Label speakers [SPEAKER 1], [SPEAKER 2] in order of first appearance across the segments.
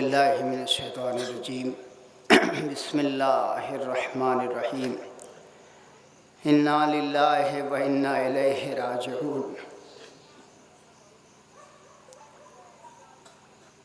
[SPEAKER 1] باللہ من الشیطان الرجیم بسم اللہ الرحمن الرحیم انا للہ و انا الیہ راجعون۔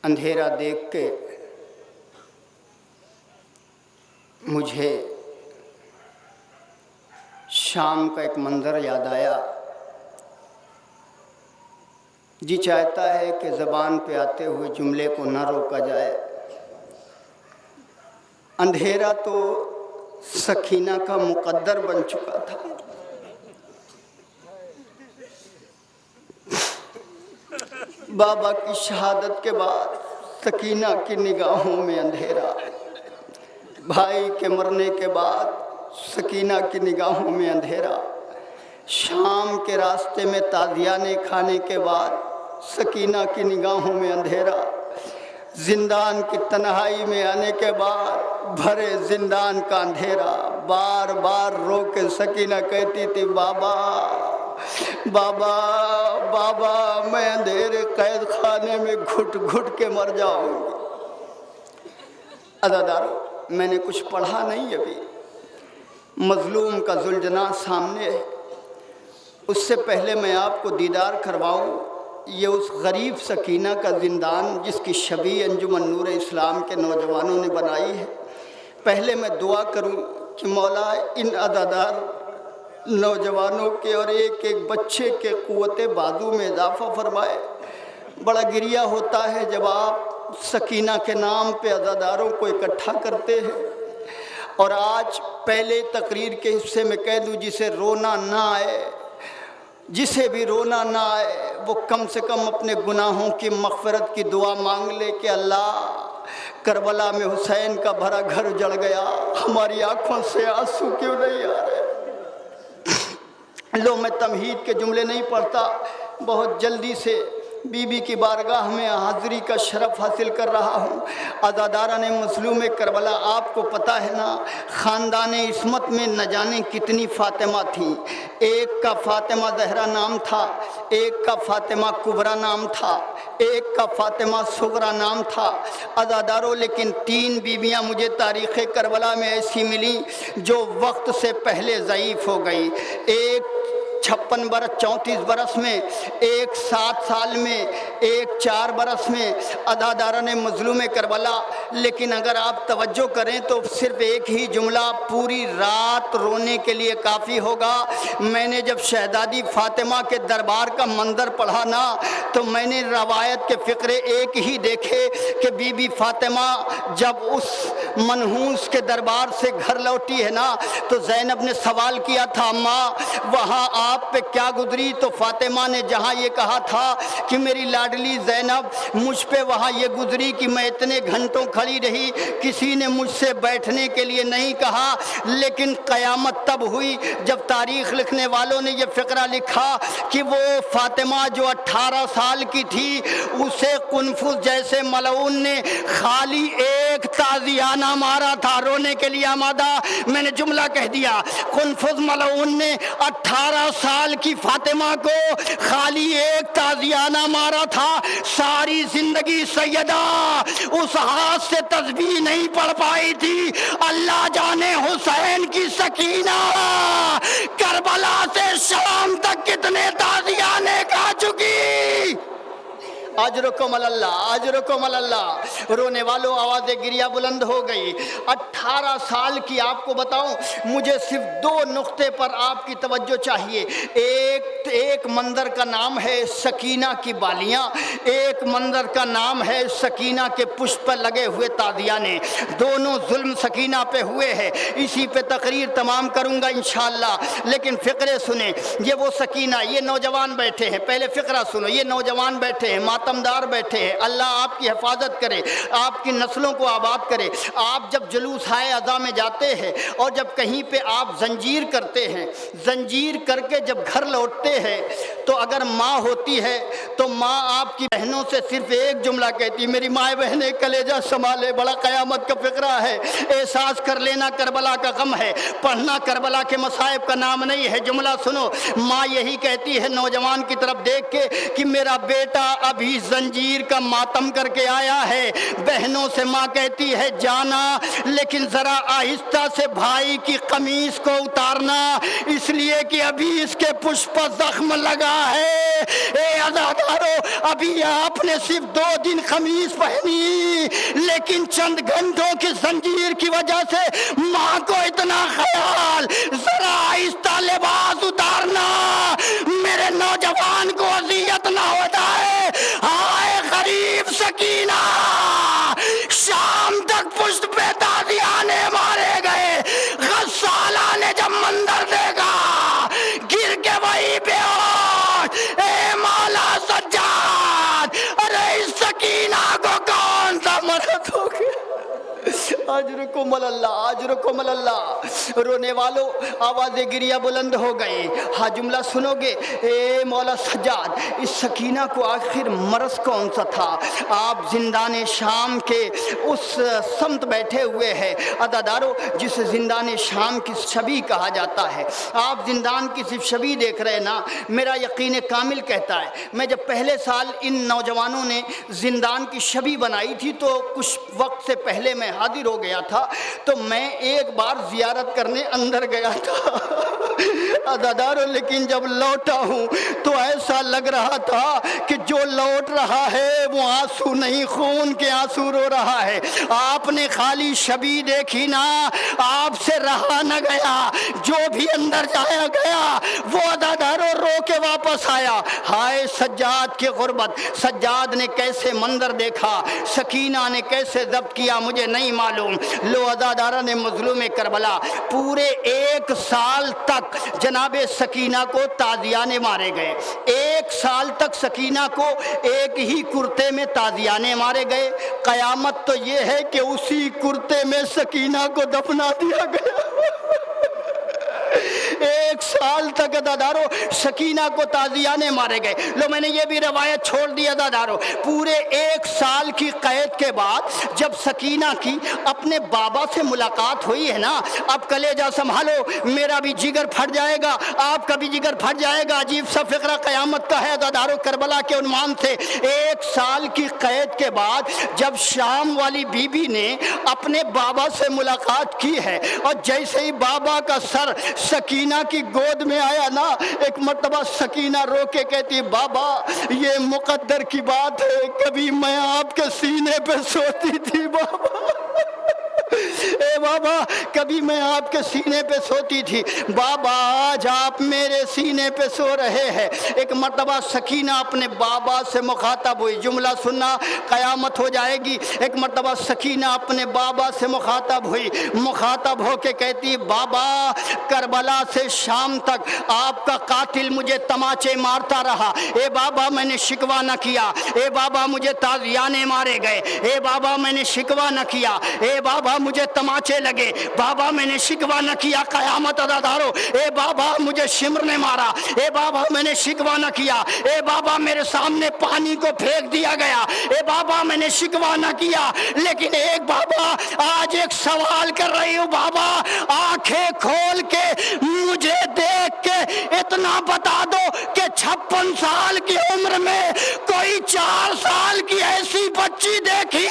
[SPEAKER 1] اندھیرا دیکھ کے مجھے شام کا ایک منظر یاد آیا۔ جی چاہتا ہے کہ زبان پہ آتے ہوئے جملے کو نہ روکا جائے۔ اندھیرا تو سکینہ کا مقدر بن چکا تھا۔ بابا کی شہادت کے بعد سکینہ کی نگاہوں میں اندھیرا، بھائی کے مرنے کے بعد سکینہ کی نگاہوں میں اندھیرا، شام کے راستے میں تازیانے کھانے کے بعد سکینہ کی نگاہوں میں اندھیرا، زندان کی تنہائی میں آنے کے بعد بھرے زندان کا اندھیرا۔ بار بار رو کے سکینہ کہتی تھی بابا بابا بابا، میں اندھیرے قید خانے میں گھٹ گھٹ کے مر جاؤں گی۔ عزادارو، میں نے کچھ پڑھا نہیں ابھی، مظلوم کا ذوالجناح سامنے ہے۔ اس سے پہلے میں آپ کو دیدار کرواؤں، یہ اس غریب سکینہ کا زندان جس کی شبیہ انجمن نور اسلام کے نوجوانوں نے بنائی ہے۔ پہلے میں دعا کروں کہ مولا ان عزادار نوجوانوں کے اور ایک ایک بچے کے قوت بازو میں اضافہ فرمائے۔ بڑا گریہ ہوتا ہے جب آپ سکینہ کے نام پہ عزاداروں کو اکٹھا کرتے ہیں، اور آج پہلے تقریر کے حصے میں کہہ دوں جسے رونا نہ آئے، جسے بھی رونا نہ آئے وہ کم سے کم اپنے گناہوں کی مغفرت کی دعا مانگ لے کہ اللہ، کربلا میں حسین کا بھرا گھر جل گیا، ہماری آنکھوں سے آنسو کیوں نہیں آ رہے۔ لو، میں تمہید کے جملے نہیں پڑھتا، بہت جلدی سے بی بی کی بارگاہ میں حاضری کا شرف حاصل کر رہا ہوں۔ عزاداران مظلوم کربلا، آپ کو پتہ ہے نا، خاندان عصمت میں نہ جانے کتنی فاطمہ تھیں۔ ایک کا فاطمہ زہرا نام تھا، ایک کا فاطمہ کبریٰ نام تھا، ایک کا فاطمہ صغریٰ نام تھا۔ عزاداروں، لیکن 3 بیویاں مجھے تاریخ کربلا میں ایسی ملیں جو وقت سے پہلے ضعیف ہو گئی۔ ایک 56 برس 34 برس میں، ایک 7 سال میں، ایک 4 برس میں۔ عزاداران مظلوم کربلا، لیکن اگر آپ توجہ کریں تو صرف ایک ہی جملہ پوری رات رونے کے لیے کافی ہوگا۔ میں نے جب شہزادی فاطمہ کے دربار کا منظر پڑھا نا، تو میں نے روایت کے فقرے ایک ہی دیکھے کہ بی بی فاطمہ جب اس منحوس کے دربار سے گھر لوٹی ہے نا، تو زینب نے سوال کیا تھا، ماں وہاں آپ پہ کیا گزری؟ تو فاطمہ نے جہاں یہ کہا تھا کہ میری لاڈلی زینب، مجھ پہ وہاں یہ گزری کہ میں اتنے گھنٹوں کھڑی رہی، کسی نے مجھ سے بیٹھنے کے لیے نہیں کہا۔ لیکن قیامت تب ہوئی جب تاریخ لکھنے والوں نے یہ فقرہ لکھا کہ وہ فاطمہ جو 18 سال کی تھی، اسے قنفذ جیسے ملعون نے خالی ایک تازیانہ مارا تھا۔ رونے کے لیے آمادہ، میں نے جملہ کہہ دیا، قنفذ ملعون نے 18 سال کی فاطمہ کو خالی ایک تازیانہ مارا تھا۔ ساری زندگی سیدہ اس ہاتھ سے تسبیح نہیں پڑھ پائی تھی۔ اللہ جانے حسین کی سکینہ کربلا سے شام تک کتنے تازیانے کھا چکی۔ اجرکم اللہ، اجرکم اللہ۔ رونے والوں آواز گریہ بلند ہو گئی۔ 18 سال کی آپ کو بتاؤں، مجھے صرف 2 نقطے پر آپ کی توجہ چاہیے۔ ایک منظر کا نام ہے سکینہ کی بالیاں، ایک منظر کا نام ہے سکینہ کے پشت پر لگے ہوئے تازیانے۔ دونوں ظلم سکینہ پہ ہوئے ہیں۔ اسی پہ تقریر تمام کروں گا انشاءاللہ، لیکن فقرے سنیں۔ یہ وہ سکینہ، یہ نوجوان بیٹھے ہیں، پہلے فقرہ سنو۔ یہ نوجوان بیٹھے ہیں، ماتمدار بیٹھے ہیں۔ اللہ آپ کی حفاظت کرے، آپ کی نسلوں کو آباد کرے۔ آپ جب جلوس ہائے عزا میں جاتے ہیں اور جب کہیں پہ آپ زنجیر کرتے ہیں، زنجیر کر کے جب گھر لوٹتے ہیں، تو اگر ماں ہوتی ہے تو ماں آپ کی بہنوں سے صرف ایک جملہ کہتی، میری مائیں بہنیں کلیجہ سنبھالے۔ بڑا قیامت کا فقرہ ہے۔ احساس کر لینا کربلا کا غم ہے، پڑھنا کربلا کے مصائب کا نام نہیں ہے۔ جملہ سنو، ماں یہی کہتی ہے نوجوان کی طرف دیکھ کے کہ میرا بیٹا ابھی بھی زنجیر کا ماتم کر کے آیا ہے۔ بہنوں سے ماں کہتی ہے جانا، لیکن ذرا آہستہ سے بھائی کی قمیص کو اتارنا، اس لیے کہ ابھی اس کے پشت پر زخم لگا ہے۔ اے عزادارو، ابھی آپ نے صرف 2 دن قمیص پہنی، لیکن چند گھنٹوں کی زنجیر کی وجہ سے ماں کو اتنا خیال، ذرا آہستہ لباس اتارنا، میرے نوجوان کو اذیت نہ ہو جائے۔ ہائے غریب سکینہ، شام تک پشت پہ تازیانے مارے گئے۔ غسالہ نے جب منظر دیکھا، گر کے وہی بے ہوش، اے مولا سجاد، ارے اس سکینہ کو کون سا مرض ہو گیا؟ اجرکم اللہ، اجرکم اللہ۔ رونے والوں آواز گریہ بلند ہو گئی۔ ہاں جملہ سنو گے، اے مولا سجاد، اس سکینہ کو آخر مرض کون سا تھا؟ آپ زندان شام کے اس سمت بیٹھے ہوئے ہیں عزادارو، جس زندان شام کی شبیہ کہا جاتا ہے۔ آپ زندان کی صرف شبیہ دیکھ رہے نا، میرا یقین کامل کہتا ہے، میں جب پہلے سال ان نوجوانوں نے زندان کی شبیہ بنائی تھی تو کچھ وقت سے پہلے میں حاضر ہو گیا تھا، تو میں ایک بار زیارت کرنے اندر گیا تھا عزادارو، لیکن جب لوٹا ہوں تو ایسا لگ رہا تھا کہ جو لوٹ رہا ہے وہ آنسو نہیں، خون کے آنسو رو رہا ہے۔ آپ نے خالی شبیہ دیکھی نا، آپ سے رہا نہ گیا، جو بھی اندر جایا گیا وہ عزادارو رو کے واپس آیا۔ ہائے سجاد کی غربت، سجاد نے کیسے منظر دیکھا، سکینہ نے کیسے ضبط کیا مجھے نہیں معلوم۔ لو عزادارہ نے مظلوم کربلا پورے 1 سال تک جناب سکینہ کو تازیانے مارے گئے۔ 1 سال تک سکینہ کو ایک ہی کرتے میں تازیانے مارے گئے۔ قیامت تو یہ ہے کہ اسی کرتے میں سکینہ کو دفنا دیا گیا۔ 1 سال تک عزادارو سکینہ کو تازیانے مارے گئے۔ لو میں نے یہ بھی روایت چھوڑ دی عزادارو، پورے 1 سال کی قید کے بعد جب سکینہ کی اپنے بابا سے ملاقات ہوئی ہے نا، اب کلیجہ سنبھالو، میرا بھی جگر پھٹ جائے گا، آپ کا بھی جگر پھٹ جائے گا۔ عجیب سا فقرہ قیامت کا ہے عزادارو، کربلا کے عنوان سے 1 سال کی قید کے بعد جب شام والی بی بی نے اپنے بابا سے ملاقات کی ہے، اور جیسے ہی بابا کا سر سکینہ کی گود میں آیا نا، ایک مرتبہ سکینہ رو کے کہتی بابا یہ مقدر کی بات ہے، کبھی میں آپ کے سینے پہ سوتی تھی بابا، اے بابا کبھی میں آپ کے سینے پہ سوتی تھی، بابا آج آپ میرے سینے پہ سو رہے ہیں۔ ایک مرتبہ سکینہ اپنے بابا سے مخاطب ہوئی، جملہ سننا قیامت ہو جائے گی۔ ایک مرتبہ سکینہ اپنے بابا سے مخاطب ہوئی، مخاطب ہو کے کہتی بابا کربلا سے شام تک آپ کا قاتل مجھے تماچے مارتا رہا، اے بابا میں نے شکوہ نہ کیا، اے بابا مجھے تازیانے مارے گئے، اے بابا میں نے شکوہ نہ کیا، اے بابا مجھے تماچے لگے، بابا میں نے شکوہ نہ کیا۔ قیامت عزادارو، اے بابا مجھے شمر نے مارا، اے بابا میں نے شکوہ نہ کیا، اے بابا میرے سامنے پانی کو پھینک دیا گیا، اے بابا میں نے شکوہ نہ کیا، لیکن ایک بابا آج ایک سوال کر رہی ہوں، بابا آنکھیں کھول کے مجھے دیکھ کے اتنا بتا دو کہ 56 سال کی عمر میں کوئی 4 سال کی ایسی بچی دیکھی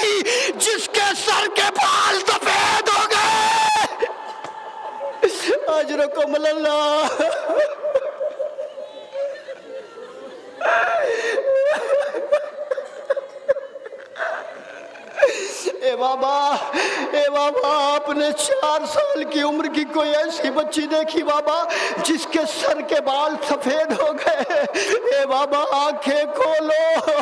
[SPEAKER 1] جس کے سر کے بال سفید ہو گئے؟ اجرکم اللہ۔ اے بابا آپ نے 4 سال کی عمر کی کوئی ایسی بچی دیکھی بابا جس کے سر کے بال سفید ہو گئے؟ اے بابا آنکھیں کھولو،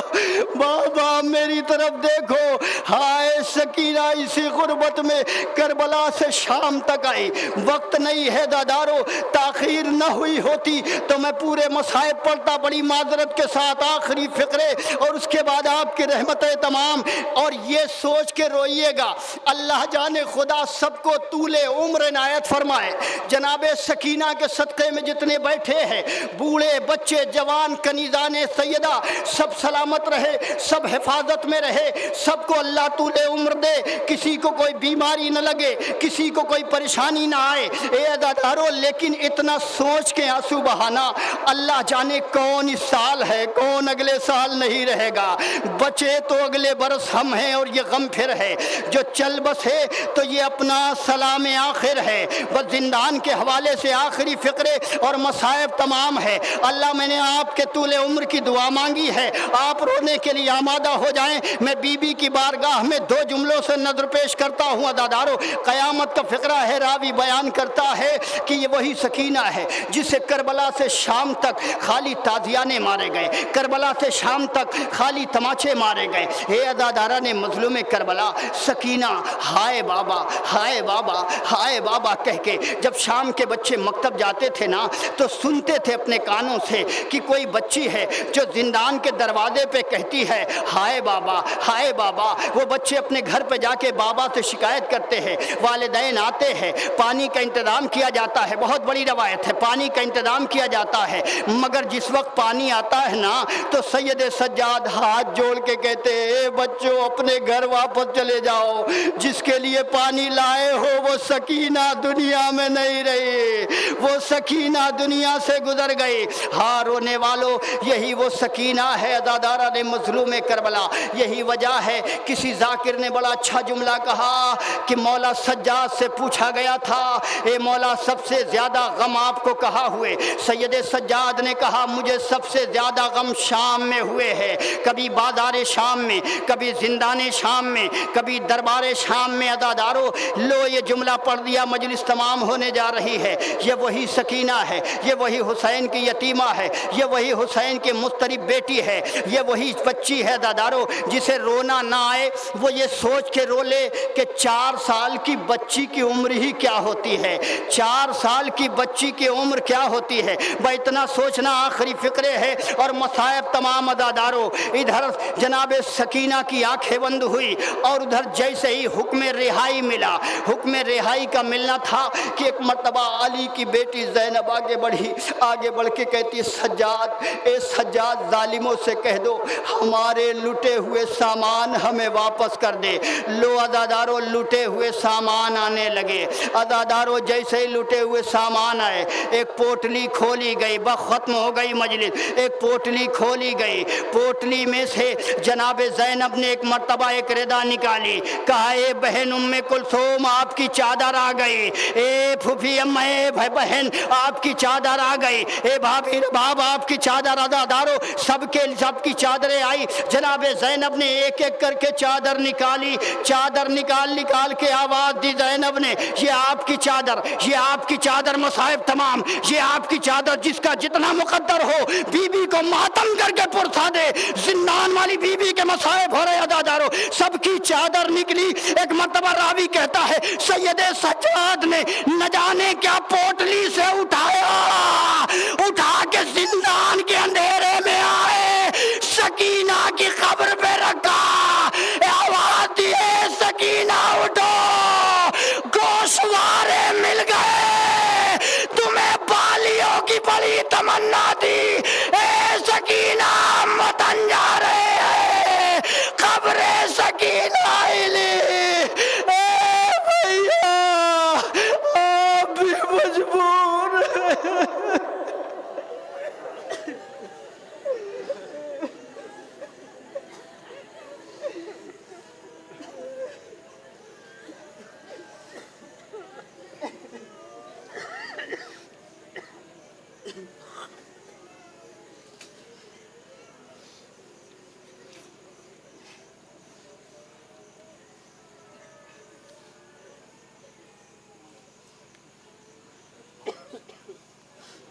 [SPEAKER 1] بابا میری طرف دیکھو۔ ہائے سکینہ اسی غربت میں کربلا سے شام تک آئی، وقت نہیں ہے دادارو، تاخیر نہ ہوئی ہوتی تو میں پورے مصائب پڑھتا، بڑی معذرت کے ساتھ آخری فقرے اور اس کے بعد آپ کی رحمتیں تمام۔ اور یہ سوچ کے روئیے گا، اللہ جانے خدا سب کو طول عمر عنایت فرمائے۔ جناب سکینہ کے صدقے میں جتنے بیٹھے ہیں، بوڑھے بچے جوان کنیزان سیدہ، سب سلامت رہے، سب حفاظت میں رہے، سب کو اللہ طول عمر دے کسی کو کوئی بیماری نہ لگے، کسی کو کوئی پریشانی نہ آئے۔ اے عزادارو لیکن اتنا سوچ کے آنسو بہانا، اللہ جانے کون اس سال ہے، کون اگلے سال نہیں رہے گا، بچے تو اگلے برس ہم ہیں اور یہ غم پھر ہے، جو چل بسے تو یہ اپنا سلام آخر ہے، بس زندان کے حوالے سے آخری فقرے اور مصائب تمام ہے۔ اللہ میں نے آپ کے طول عمر کی دعا مانگی ہے، آپ رونے کے لیے آمادہ ہو جائیں۔ میں بی بی کی بارگاہ میں دو جملوں سے نظر پیش کرتا ہوں عزادارو۔ قیامت کا فقرہ ہے، راوی بیان کرتا ہے کہ یہ وہی سکینہ ہے جسے کربلا سے شام تک خالی تازیانے مارے گئے، کربلا سے شام تک خالی تماچے مارے گئے۔ اے عزادارہ نے مظلوم کربلا سکینہ ہائے بابا ہائے بابا ہائے بابا کہہ کے جب شام کے بچے مکتب جاتے تھے نا تو سنتے تھے اپنے کانوں سے کہ کوئی بچی ہے جو زندان کے دروازے پہ کہتی ہے ہائے بابا ہائے بابا۔ وہ بچے اپنے گھر پہ جا کے بابا سے شکایت کرتے ہیں، والدین آتے ہیں، پانی کا انتظام کیا جاتا ہے، بہت بڑی روایت ہے، پانی کا انتظام کیا جاتا ہے، مگر جس وقت پانی آتا ہے نا تو سید سجاد ہاتھ جوڑ کے کہتے ہیں اے بچوں اپنے گھر واپس چلے جاؤ، جس کے لیے پانی لائے ہو وہ سکینہ دنیا میں نہیں رہی، وہ سکینہ دنیا سے گزر گئی۔ ہاں رونے والوں یہی وہ سکینہ ہے عزادارہ نے مظلوم کربلا۔ یہی وجہ ہے کسی ذاکر نے بڑا اچھا جملہ کہا کہ مولا سجاد سے پوچھا گیا تھا اے مولا سب سے زیادہ غم آپ کو کہاں ہوئے؟ سید سجاد نے کہا مجھے سب سے زیادہ غم شام میں ہوئے ہے، کبھی بازار شام میں، کبھی زندان شام میں، کبھی دربار شام میں۔ عزادارو لو یہ جملہ پڑھ دیا، مجلس تمام ہونے جا رہی ہے۔ یہ وہی سکینہ ہے، یہ وہی حسین کی یتیمہ ہے، یہ وہی حسین کے مضطرب بیٹی ہے، یہ وہی بچی ہے عزادارو جسے رونا نہ آئے وہ یہ سوچ کے رو لے کہ 4 سال کی بچی کی عمر ہی کیا ہوتی ہے، 4 سال کی بچی کی عمر کیا ہوتی ہے۔ با اتنا سوچنا آخری فقرے ہے اور مصائب تمام عزادارو۔ ادھر جناب سکینہ کی آنکھیں بند ہوئی اور ادھر جیسے ہی حکم رہائی ملا، حکم رہائی کا ملنا تھا کہ ایک مرتبہ علی کی بیٹی زینب آگے بڑھی، آگے بڑھ کے کہتی سجاد اے سجاد ظالموں سے کہہ دو ہمارے لٹے ہوئے سامان ہمیں واپس کر دے۔ لو عزادارو لٹے ہوئے سامان آنے لگے۔ عزادارو جیسے ہی لٹے ہوئے سامان آئے ایک پوٹلی کھولی گئی، ختم ہو گئی مجلس، ایک پوٹلی کھولی گئی، پوٹلی میں سے جناب زینب نے ایک مرتبہ ایک ردا نکالی، کہا اے بہن ام کلثوم آپ کی چادر آ گئی، اے پھوپھی اماں اے بہن آپ کی چادر آ گئی، اے بھابی باب آپ کی چادر۔ عزادارو سب کی چادریں آئی، جناب زینب نے ایک ایک کر کے چادر نکالی، چادر نکال کے آواز دی زینب نے یہ آپ کی چادر، یہ آپ کی چادر، مصائب تمام، یہ آپ کی چادر، جس کا جتنا مقدر ہو بی بی کو ماتم کر کے پرسا دے۔ زندان والی بی بی کے مصائب ہو رہے عزادارو، سب کی چادر نکلی۔ ایک مرتبہ راوی کہتا ہے سید سجاد نے نہ جانے کیا پوٹلی سے اٹھا کے زندان کے اندھیرے میں آئے، سکینہ کی قبر پہ رکھا، آواز دیے سکینہ اٹھو، گوشوارے مل گئے، تمہیں بالیوں کی بڑی تمنا تھی، اے سکینہ وطن جا رہے ہیں، قبر سکینہ